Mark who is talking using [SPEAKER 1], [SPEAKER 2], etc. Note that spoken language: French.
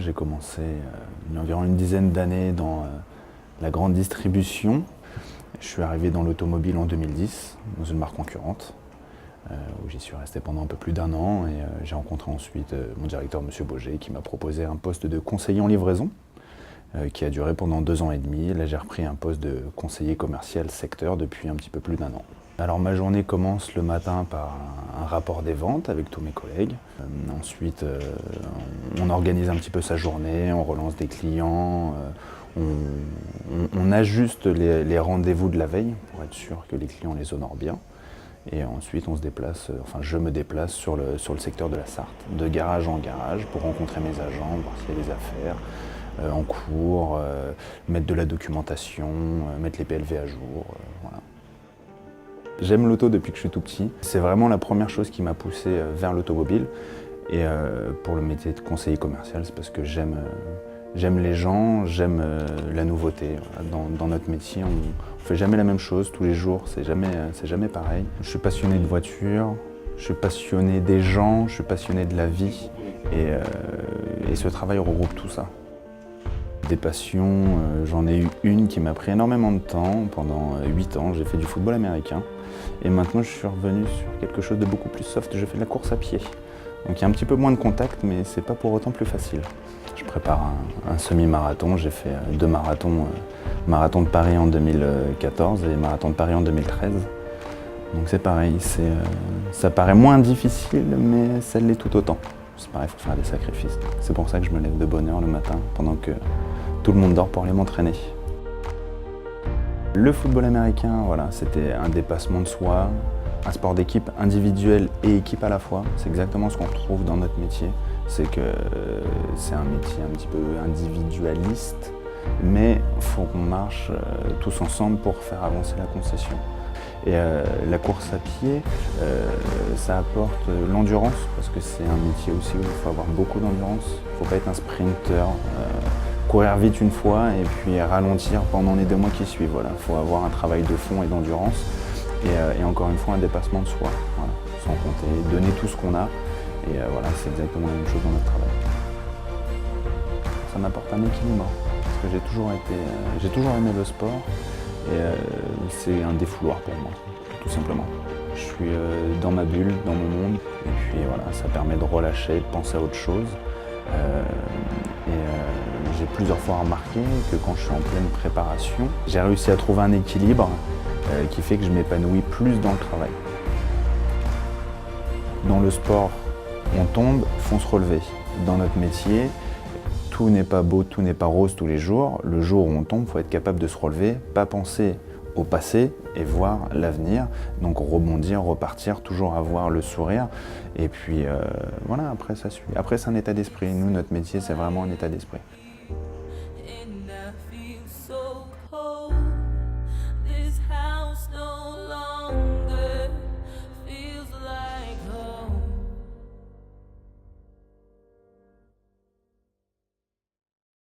[SPEAKER 1] J'ai commencé il y a environ une dizaine d'années dans la grande distribution. Je suis arrivé dans l'automobile en 2010, dans une marque concurrente, où j'y suis resté pendant un peu plus d'un an. Et j'ai rencontré ensuite mon directeur, M. Boger, qui m'a proposé un poste de conseiller en livraison, qui a duré pendant 2 ans et demi. Là, j'ai repris un poste de conseiller commercial secteur depuis un petit peu plus d'un an. Alors ma journée commence le matin par un rapport des ventes avec tous mes collègues. Ensuite, on organise un petit peu sa journée, on relance des clients, on ajuste les rendez-vous de la veille pour être sûr que les clients les honorent bien. Et ensuite, on se déplace, je me déplace sur le secteur de la Sarthe, de garage en garage, pour rencontrer mes agents, voir s'il y a des affaires en cours, mettre de la documentation, mettre les PLV à jour, voilà. J'aime l'auto depuis que je suis tout petit. C'est vraiment la première chose qui m'a poussé vers l'automobile. Et pour le métier de conseiller commercial, c'est parce que j'aime les gens, j'aime la nouveauté. Dans notre métier, on ne fait jamais la même chose tous les jours, c'est jamais pareil. Je suis passionné de voitures, je suis passionné des gens, je suis passionné de la vie. Et ce travail regroupe tout ça. Des passions, j'en ai eu une qui m'a pris énormément de temps. Pendant 8 ans, j'ai fait du football américain. Et maintenant, je suis revenu sur quelque chose de beaucoup plus soft. Je fais de la course à pied. Donc il y a un petit peu moins de contact, mais c'est pas pour autant plus facile. Je prépare un semi-marathon. J'ai fait 2 marathons. Marathon de Paris en 2014 et marathon de Paris en 2013. Donc c'est pareil, ça paraît moins difficile, mais ça l'est tout autant. C'est pareil, il faut faire des sacrifices. C'est pour ça que je me lève de bonne heure le matin, pendant que tout le monde dort pour aller m'entraîner. Le football américain, voilà, c'était un dépassement de soi, un sport d'équipe individuel et équipe à la fois. C'est exactement ce qu'on retrouve dans notre métier. C'est que c'est un métier un petit peu individualiste, mais il faut qu'on marche tous ensemble pour faire avancer la concession. Et la course à pied, ça apporte l'endurance, parce que c'est un métier aussi où il faut avoir beaucoup d'endurance. Il ne faut pas être un sprinter, courir vite une fois et puis ralentir pendant les 2 mois qui suivent. Voilà. Il faut avoir un travail de fond et d'endurance et encore une fois un dépassement de soi, voilà. Sans compter, donner tout ce qu'on a. Et voilà, c'est exactement la même chose dans notre travail. Ça m'apporte un équilibre, parce que j'ai toujours aimé le sport. Et c'est un défouloir pour moi, tout simplement. Je suis dans ma bulle, dans mon monde, et puis voilà, ça permet de relâcher, de penser à autre chose. J'ai plusieurs fois remarqué que quand je suis en pleine préparation, j'ai réussi à trouver un équilibre qui fait que je m'épanouis plus dans le travail. Dans le sport, on tombe, il faut se relever. Dans notre métier, tout n'est pas beau, tout n'est pas rose tous les jours. Le jour où on tombe, il faut être capable de se relever, pas penser au passé et voir l'avenir. Donc rebondir, repartir, toujours avoir le sourire. Et puis voilà, après ça suit. Après, c'est un état d'esprit. Nous, notre métier, c'est vraiment un état d'esprit.